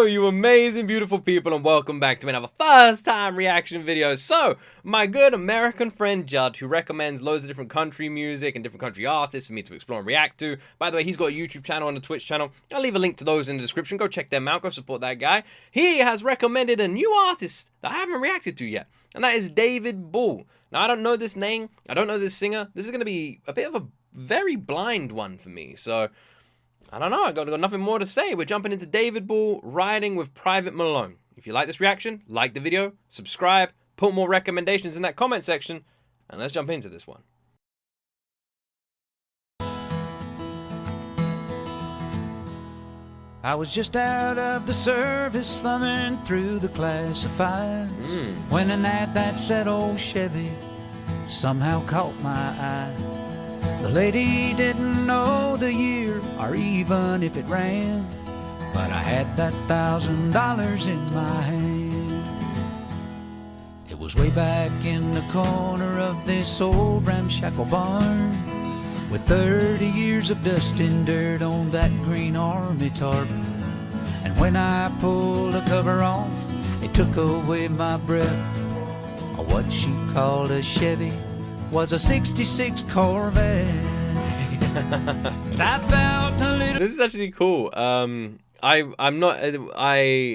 Hello, you amazing, beautiful people, and welcome back to another first-time reaction video. So, my good American friend Judd, who recommends loads of different country music and different country artists for me to explore and react to. By the way, he's got a YouTube channel and a Twitch channel. I'll leave a link to those in the description. Go check them out. Go support that guy. He has recommended a new artist that I haven't reacted to yet, and that is David Bull. Now, I don't know this name. I don't know this singer. This is going to be a bit of a very blind one for me, so I don't know, I got nothing more to say. We're jumping into David Bull riding with Private Malone. If you like this reaction, like the video, subscribe, put more recommendations in that comment section, and let's jump into this one. I was just out of the service, thumbing through the classifieds, when an ad that said old Chevy somehow caught my eye. The lady didn't know the year or even if it ran, but I had that $1,000 in my hand. It was way back in the corner of this old ramshackle barn, with 30 years of dust and dirt on that green army tarp. And when I pulled the cover off, it took away my breath. What she called a Chevy was a '66 Corvette. I felt a little. This is actually cool. I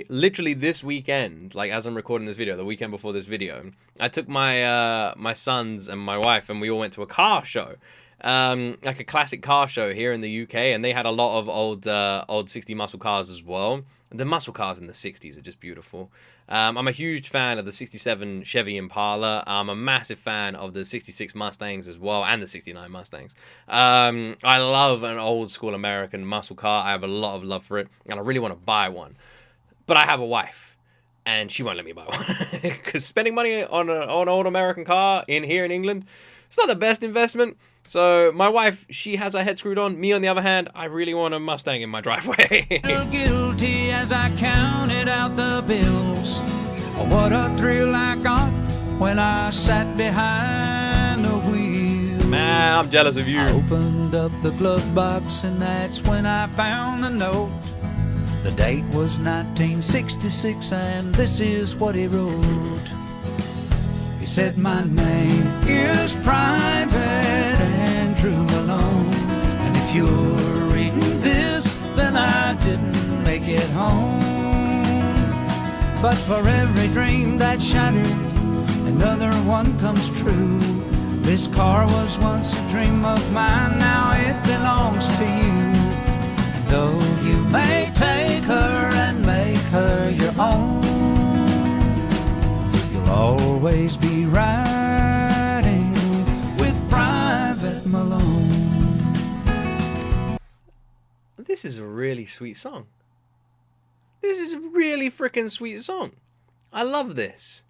literally this weekend, like as I'm recording this video, the weekend before this video, I took my my sons and my wife, and we all went to a car show, like a classic car show here in the UK, and they had a lot of old 60 muscle cars as well. The muscle cars in the 60s are just beautiful. I'm a huge fan of the 67 Chevy Impala. I'm a massive fan of the 66 Mustangs as well, and the 69 Mustangs. I love an old school American muscle car. I have a lot of love for it, and I really want to buy one. But I have a wife, and she won't let me buy one. Because spending money on an old American car here in England, it's not the best investment. So my wife, she has her head screwed on. Me, on the other hand, I really want a Mustang in my driveway. Guilty as I counted out the bills. What a thrill I got when I sat behind the wheel. Man, I'm jealous of you. I opened up the glove box, and that's when I found the note. The date was 1966, and this is what he wrote. He said, my name is Private Andrew Malone, and if you're reading this, then I didn't make it home. But for every dream that shattered, another one comes true. This car was once a dream of mine, now it belongs to you. Though you may take her and make her your own, always be riding with Private Malone. This is a really sweet song. This is a really freaking sweet song. I love this.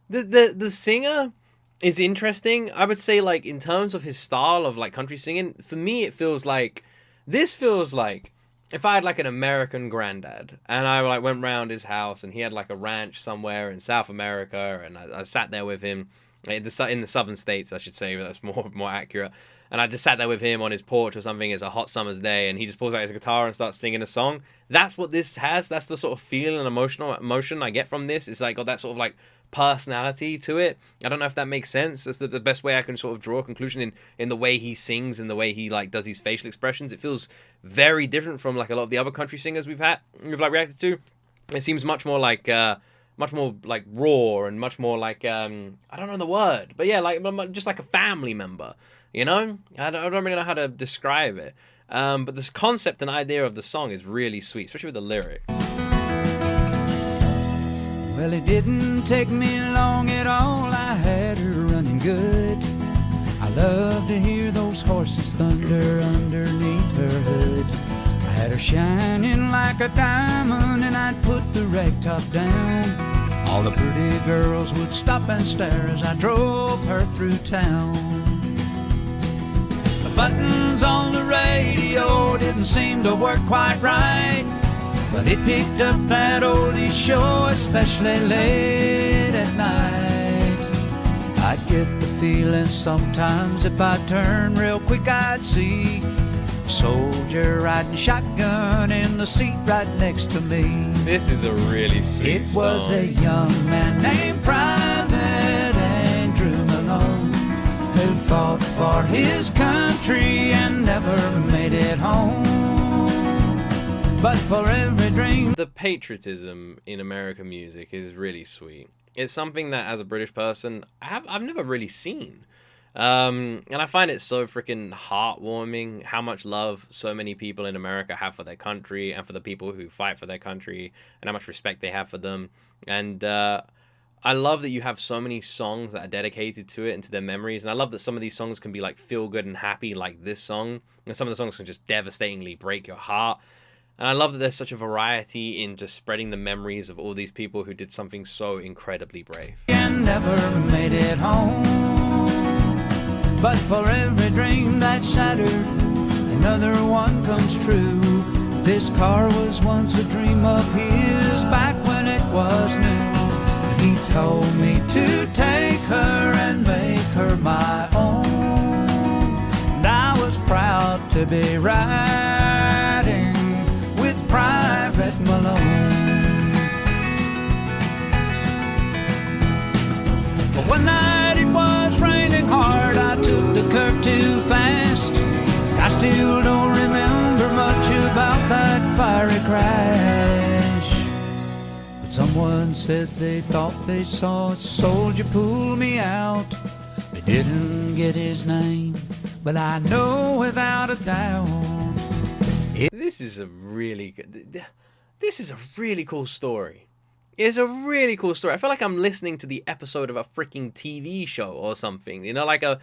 The singer is interesting. I would say, like, in terms of his style of like country singing, for me it feels like if I had like an American granddad and I like went round his house and he had like a ranch somewhere in South America, and I sat there with him in the southern states, I should say, that's more accurate, and I just sat there with him on his porch or something. It's a hot summer's day and he just pulls out his guitar and starts singing a song. That's what this has. That's the sort of feeling and emotion I get from this. It's like got that sort of like personality to it. I don't know if that makes sense. That's the best way I can sort of draw a conclusion in the way he sings and the way he like does his facial expressions. It feels very different from like a lot of the other country singers we've like reacted to. It seems much more like raw and much more like I don't know the word, but yeah, like just like a family member, you know. I don't really know how to describe it, but this concept and idea of the song is really sweet, especially with the lyrics. Well, it didn't take me long at all, I had her running good. I love to hear those horses thunder underneath her hood. I had her shining like a diamond, and I'd put the rag top down. All the pretty girls would stop and stare as I drove her through town. The buttons on the radio didn't seem to work quite right, but it picked up that oldie show, especially late at night. I'd get the feeling sometimes if I turned real quick I'd see soldier riding shotgun in the seat right next to me. This is a really sweet It song. was a young man named Private Andrew Malone who fought for his country and never made it home. But for every dream... The patriotism in American music is really sweet. It's something that, as a British person, I've never really seen. And I find it so freaking heartwarming how much love so many people in America have for their country and for the people who fight for their country and how much respect they have for them. And I love that you have so many songs that are dedicated to it and to their memories. And I love that some of these songs can be like feel good and happy, like this song. And some of the songs can just devastatingly break your heart. And I love that there's such a variety in just spreading the memories of all these people who did something so incredibly brave. And never made it home. But for every dream that's shattered, another one comes true. This car was once a dream of his back when it was new. He told me to take her and make her my own. And I was proud to be riding with Private Malone. But one night it was raining hard, I took the curve too fast. I still don't remember much about that fiery crash. But someone said they thought they saw a soldier pull me out. They didn't get his name, but I know without a doubt. This is a really good... This is a really cool story. It's a really cool story. I feel like I'm listening to the episode of a freaking TV show or something. You know, like an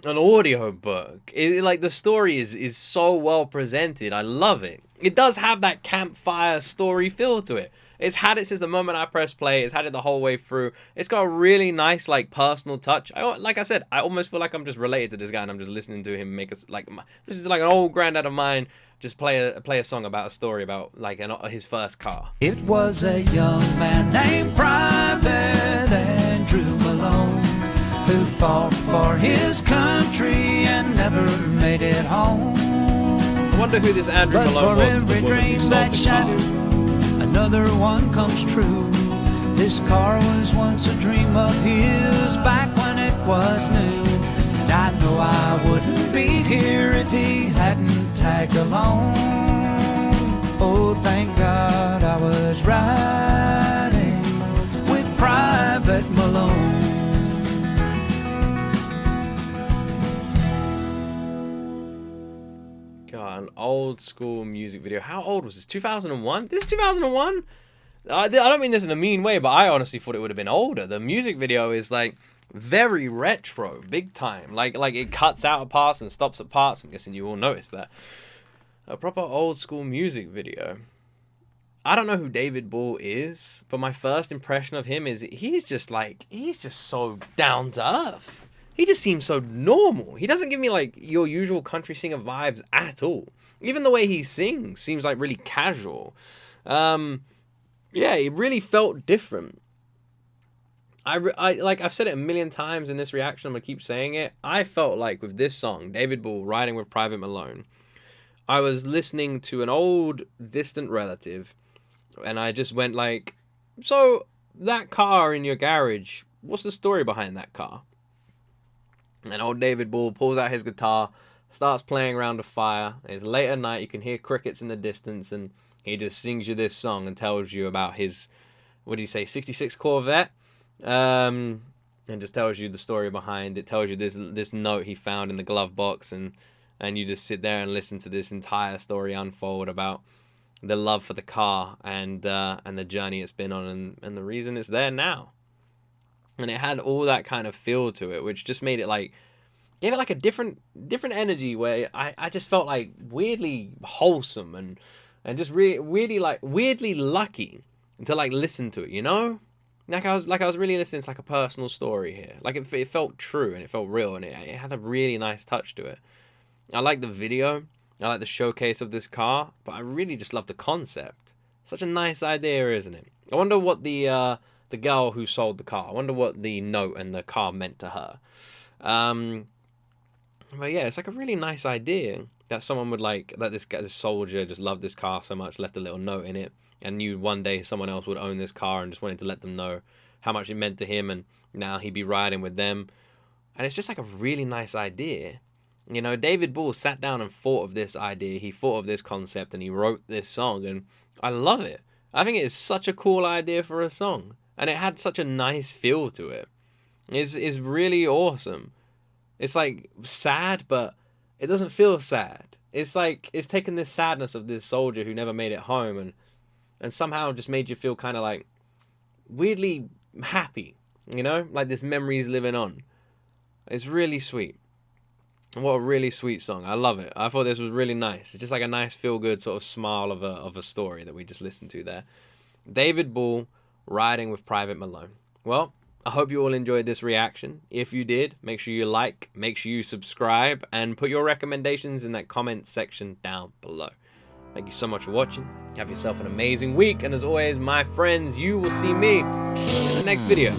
audio book. Like the story is so well presented. I love it. It does have that campfire story feel to it. It's had it since the moment I pressed play. It's had it the whole way through. It's got a really nice, like, personal touch. Like I said, I almost feel like I'm just related to this guy and I'm just listening to him make us like this is like an old granddad of mine just play a song about a story about like his first car. It was a young man named Private Andrew Malone who fought for his country and never made it home. I wonder who this Andrew Malone was to the woman who sold the car. Another one comes true. This car was once a dream of his back when it was new. And I know I wouldn't be here if he hadn't tagged along. Oh, thank God I was riding with Private Malone. God, an old school music video. How old was this? 2001? This is 2001? I don't mean this in a mean way, but I honestly thought it would have been older. The music video is like very retro, big time. Like it cuts out at parts and stops at parts. I'm guessing you all noticed that. A proper old school music video. I don't know who David Ball is, but my first impression of him is he's just so down to earth. He just seems so normal. He doesn't give me like your usual country singer vibes at all. Even the way he sings seems like really casual. Yeah, it really felt different. Like I've said it a million times in this reaction, I'm gonna keep saying it. I felt like with this song, David Ball riding with Private Malone, I was listening to an old distant relative, and I just went like, so that car in your garage, what's the story behind that car? And old David Ball pulls out his guitar, starts playing around a fire. It's late at night, you can hear crickets in the distance, and he just sings you this song and tells you about his, what did he say, 66 Corvette? And just tells you the story behind it, tells you this note he found in the glove box, and you just sit there and listen to this entire story unfold about the love for the car and the journey it's been on and the reason it's there now. And it had all that kind of feel to it, which just made it like, gave it like a different energy where I just felt like weirdly wholesome and just weirdly lucky to like listen to it, you know? Like I was really listening to like a personal story here. Like it felt true and it felt real and it had a really nice touch to it. I like the video. I like the showcase of this car, but I really just love the concept. Such a nice idea, isn't it? I wonder what the girl who sold the car, I wonder what the note and the car meant to her. But yeah, it's like a really nice idea. that someone would like, that this guy, this soldier just loved this car so much, left a little note in it, and knew one day someone else would own this car and just wanted to let them know how much it meant to him, and now he'd be riding with them. And it's just like a really nice idea. You know, David Ball sat down and thought of this idea, he thought of this concept, and he wrote this song, and I love it. I think it is such a cool idea for a song, and it had such a nice feel to it. It's really awesome. It's like sad, but it doesn't feel sad. It's like it's taken this sadness of this soldier who never made it home and somehow just made you feel kind of like weirdly happy, you know, like this memory's living on. It's really sweet. What a really sweet song. I love it. I thought this was really nice. It's just like a nice feel-good sort of smile of a story that we just listened to there. David Ball, Riding with Private Malone. Well, I hope you all enjoyed this reaction. If you did, make sure you like, make sure you subscribe, and put your recommendations in that comment section down below. Thank you so much for watching. Have yourself an amazing week, and as always, my friends, you will see me in the next video.